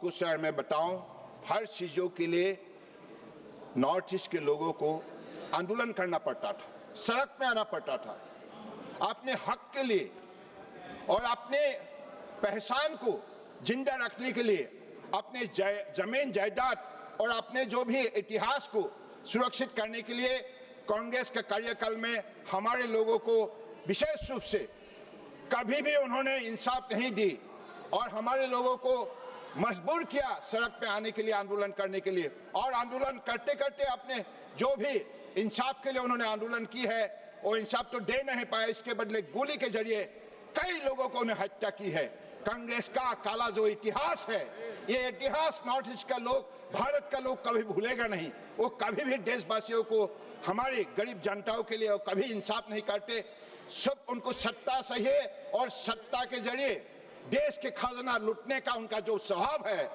आपको सर मैं बताऊं, हर चीज़ों के लिए नॉर्थ ईस्ट के लोगों को आंदोलन करना पड़ता था, सड़क में आना पड़ता था अपने हक के लिए और अपने पहचान को जिंदा रखने के लिए, अपने जमीन जायदाद और अपने जो भी इतिहास को सुरक्षित करने के लिए। कांग्रेस के कार्यकाल में हमारे लोगों को विशेष रूप से कभी भी उन्होंने इंसाफ नहीं दी और हमारे लोगों को मजबूर किया सड़क पे आने के लिए, आंदोलन करने के लिए। और आंदोलन करते करते अपने जो भी इंसाफ के लिए उन्होंने आंदोलन की है वो इंसाफ तो दे नहीं पाया, इसके बदले गोली के जरिए कई लोगों को उन्हें हत्या की है। कांग्रेस का काला जो इतिहास है, ये इतिहास नॉर्थ ईस्ट का लोग, भारत का लोग कभी भूलेगा नहीं। वो कभी भी देशवासियों को, हमारी गरीब जनताओं के लिए वो कभी इंसाफ नहीं करते। सब उनको सत्ता चाहिए और सत्ता के जरिए देश के खजाना लूटने का उनका जो स्वभाव है,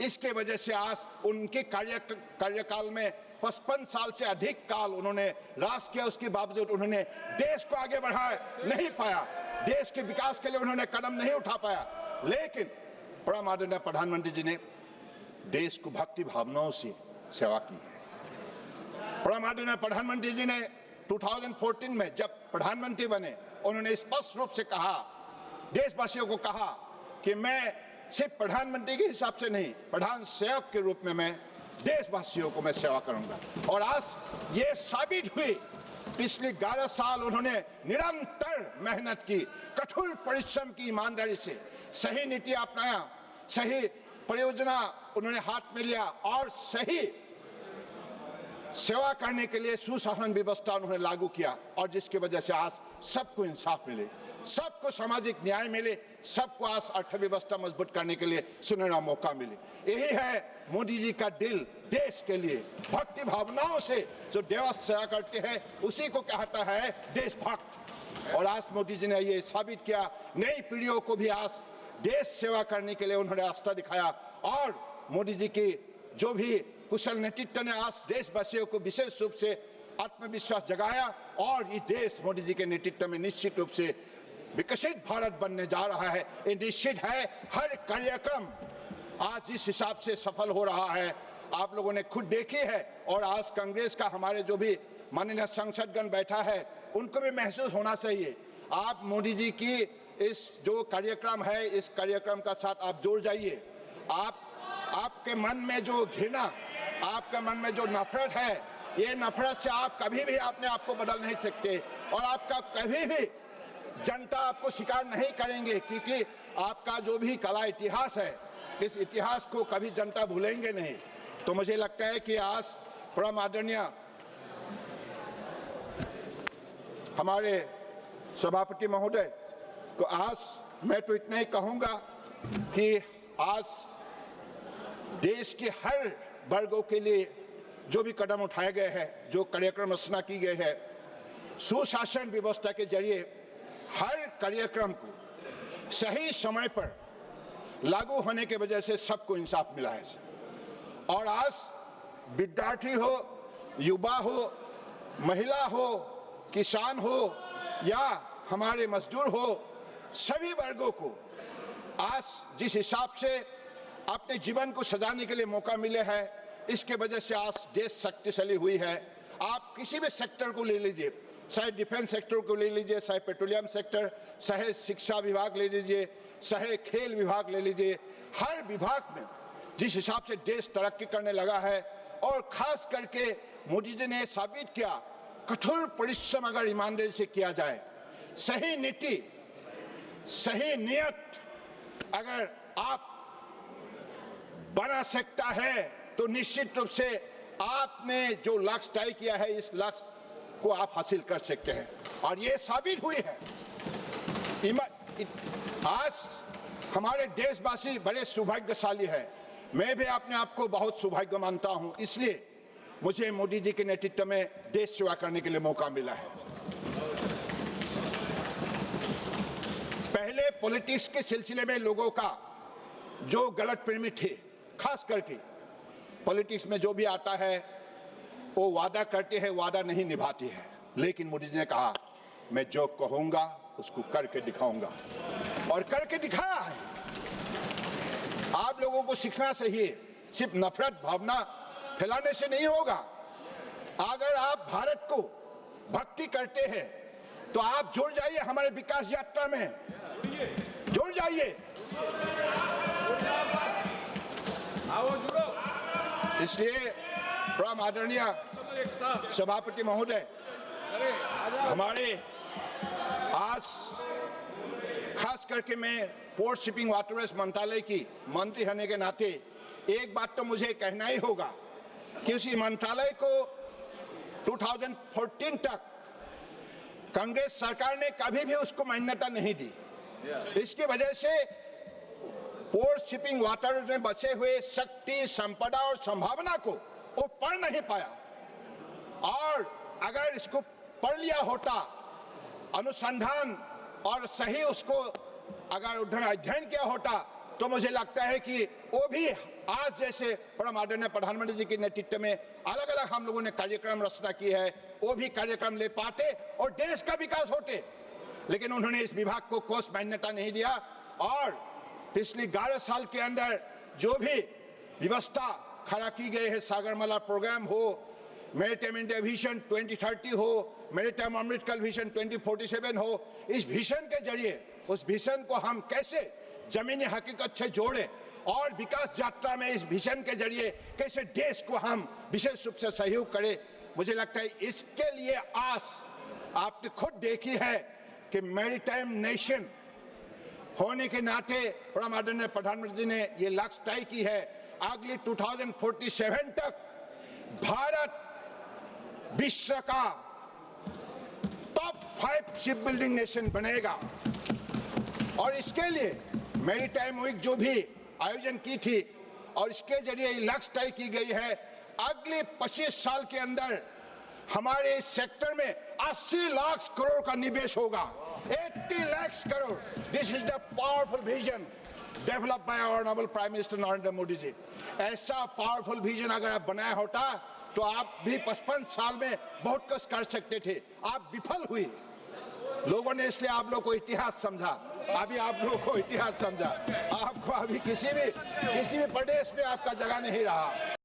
इसके वजह से आज उनके कार्यकाल में 55 साल से अधिक काल उन्होंने राज किया, उसके बावजूद उन्होंने देश को आगे बढ़ा नहीं पाया, देश के विकास के लिए उन्होंने कदम नहीं उठा पाया। लेकिन परम आदरणीय प्रधानमंत्री जी ने देश को भक्ति भावनाओं से सेवा की है। परम आदरणीय प्रधानमंत्री जी ने 2014 में जब प्रधानमंत्री बने, उन्होंने स्पष्ट रूप से कहा, देशवासियों को कहा कि मैं सिर्फ प्रधानमंत्री के हिसाब से नहीं, प्रधान सेवक के रूप में मैं देशवासियों को मैं सेवा करूंगा। और आज ये साबित हुई, पिछले 11 साल उन्होंने निरंतर मेहनत की, कठोर परिश्रम की, ईमानदारी से सही नीति अपनाया, सही परियोजना उन्होंने हाथ में लिया और सही सेवा करने के लिए सुशासन व्यवस्था उन्होंने लागू किया। और जिसकी वजह से आज सबको इंसाफ मिले, सबको सामाजिक न्याय मिले, सबको आज अर्थव्यवस्था मजबूत करने के लिए सुनहरा मौका मिले। यही है मोदी जी का दिल, देश के लिए भक्ति भावनाओं से जो देश सेवा करते हैं उसी को कहता है देशभक्त। और आज मोदी जी ने ये साबित किया, नई पीढ़ियों को भी आज देश सेवा करने के लिए उन्होंने रास्ता दिखाया। और मोदी जी की जो भी कुशल नेतृत्व ने आज देशवासियों को विशेष रूप से आत्मविश्वास जगाया और ये देश मोदी जी के नेतृत्व में निश्चित रूप से विकसित भारत बनने जा रहा है। ये निश्चित है। हर कार्यक्रम आज इस हिसाब से सफल हो रहा है, आप लोगों ने खुद देखी है। और आज कांग्रेस का हमारे जो भी माननीय सांसदगण बैठा है उनको भी महसूस होना चाहिए। आप मोदी जी की इस जो कार्यक्रम है, इस कार्यक्रम का साथ आप जुड़ जाइए। आपके मन में जो घृणा, आपके मन में जो नफरत है, ये नफरत से आप कभी भी अपने आप को बदल नहीं सकते और आपका कभी भी जनता आपको स्वीकार नहीं करेंगे, क्योंकि आपका जो भी कला इतिहास है, इस इतिहास को कभी जनता भूलेंगे नहीं। तो मुझे लगता है कि आज परम आदरणीय हमारे सभापति महोदय को आज मैं तो इतना ही कहूंगा कि आज देश के हर वर्गों के लिए जो भी कदम उठाए गए हैं, जो कार्यक्रम रचना की गई है, सुशासन व्यवस्था के जरिए हर कार्यक्रम को सही समय पर लागू होने की वजह से सबको इंसाफ मिला है। और आज विद्यार्थी हो, युवा हो, महिला हो, किसान हो या हमारे मजदूर हो, सभी वर्गों को आज जिस हिसाब से अपने जीवन को सजाने के लिए मौका मिले है, इसके वजह से आज देश शक्तिशाली हुई है। आप किसी भी सेक्टर को ले लीजिए, चाहे डिफेंस सेक्टर को ले लीजिए, चाहे पेट्रोलियम सेक्टर, चाहे शिक्षा विभाग ले लीजिए, चाहे खेल विभाग ले लीजिए, हर विभाग में जिस हिसाब से देश तरक्की करने लगा है। और खास करके मोदी जी ने साबित किया, कठोर परिश्रम अगर ईमानदारी से किया जाए, सही नीति, सही नियत अगर आप बना सकता है तो निश्चित रूप से आपने जो लक्ष्य तय किया है, इस लक्ष्य को आप हासिल कर सकते हैं। और ये साबित हुई है। आज हमारे देशवासी बड़े सौभाग्यशाली हैं। मैं भी अपने आप को बहुत सौभाग्य मानता हूं, इसलिए मुझे मोदी जी के नेतृत्व में देश सेवा करने के लिए मौका मिला है। पहले पॉलिटिक्स के सिलसिले में लोगों का जो गलतफहमी थी, खास करके पॉलिटिक्स में जो भी आता है वो वादा करते हैं, वादा नहीं निभाती है। लेकिन मोदी जी ने कहा, मैं जो कहूंगा उसको करके दिखाऊंगा, और करके दिखाया है। आप लोगों को सीखना चाहिए, सिर्फ नफरत भावना फैलाने से नहीं होगा। अगर आप भारत को भक्ति करते हैं तो आप जुड़ जाइए हमारे विकास यात्रा में, जुड़ जाइए। इसलिए परम आदरणीय सभापति महोदय, हमारे आज खास करके मैं पोर्ट शिपिंग वाटरवेज मंत्रालय की मंत्री होने के नाते एक बात तो मुझे कहना ही होगा कि उसी मंत्रालय को 2014 तक कांग्रेस सरकार ने कभी भी उसको मान्यता नहीं दी। इसकी वजह से पोर्ट शिपिंग वाटरवेज में बचे हुए शक्ति, संपदा और संभावना को वो पढ़ नहीं पाया, और अगर इसको पढ़ लिया होता, अनुसंधान और सही उसको अगर अध्ययन किया होता, तो मुझे लगता है कि वो भी आज जैसे परम आदरणीय प्रधानमंत्री जी के नेतृत्व में अलग अलग हम लोगों ने कार्यक्रम रचना की है, वो भी कार्यक्रम ले पाते और देश का विकास होते। लेकिन उन्होंने इस विभाग को कोष मान्यता नहीं दिया, और पिछले 11 साल के अंदर जो भी व्यवस्था खड़ा की गई है, सागरमाला प्रोग्राम हो, मैरीटाइम इंडिया विजन 2030 हो, मैरीटाइम अमृतकाल विजन 2047 हो, इस विजन के जरिए उस विजन को हम कैसे जमीनी हकीकत से जोड़े और विकास यात्रा में इस विजन के जरिए कैसे देश को हम विशेष रूप से सहयोग करें, मुझे लगता है इसके लिए आस आपने खुद देखी है कि मैरीटाइम नेशन होने के नाते परम आदरणीय प्रधानमंत्री जी ने ये लक्ष्य तय की है, अगली 2047 तक भारत विश्व का टॉप 5 शिप बिल्डिंग नेशन बनेगा। और इसके लिए मैरीटाइम वीक जो भी आयोजन की थी और इसके जरिए लक्ष्य तय की गई है, अगले 25 साल के अंदर हमारे इस सेक्टर में 80 लाख करोड़ का निवेश होगा, 80 lakh crore. This is the powerful vision develop by our honourable prime minister Narendra Modi ji. ऐसा पावरफुल विजन अगर आप बनाया होता तो आप भी 55 साल में बहुत कुछ कर सकते थे, आप विफल हुई। लोगों ने इसलिए आप लोग को इतिहास समझा, अभी आप लोगों को इतिहास समझा, आपको अभी किसी भी प्रदेश में आपका जगह नहीं रहा।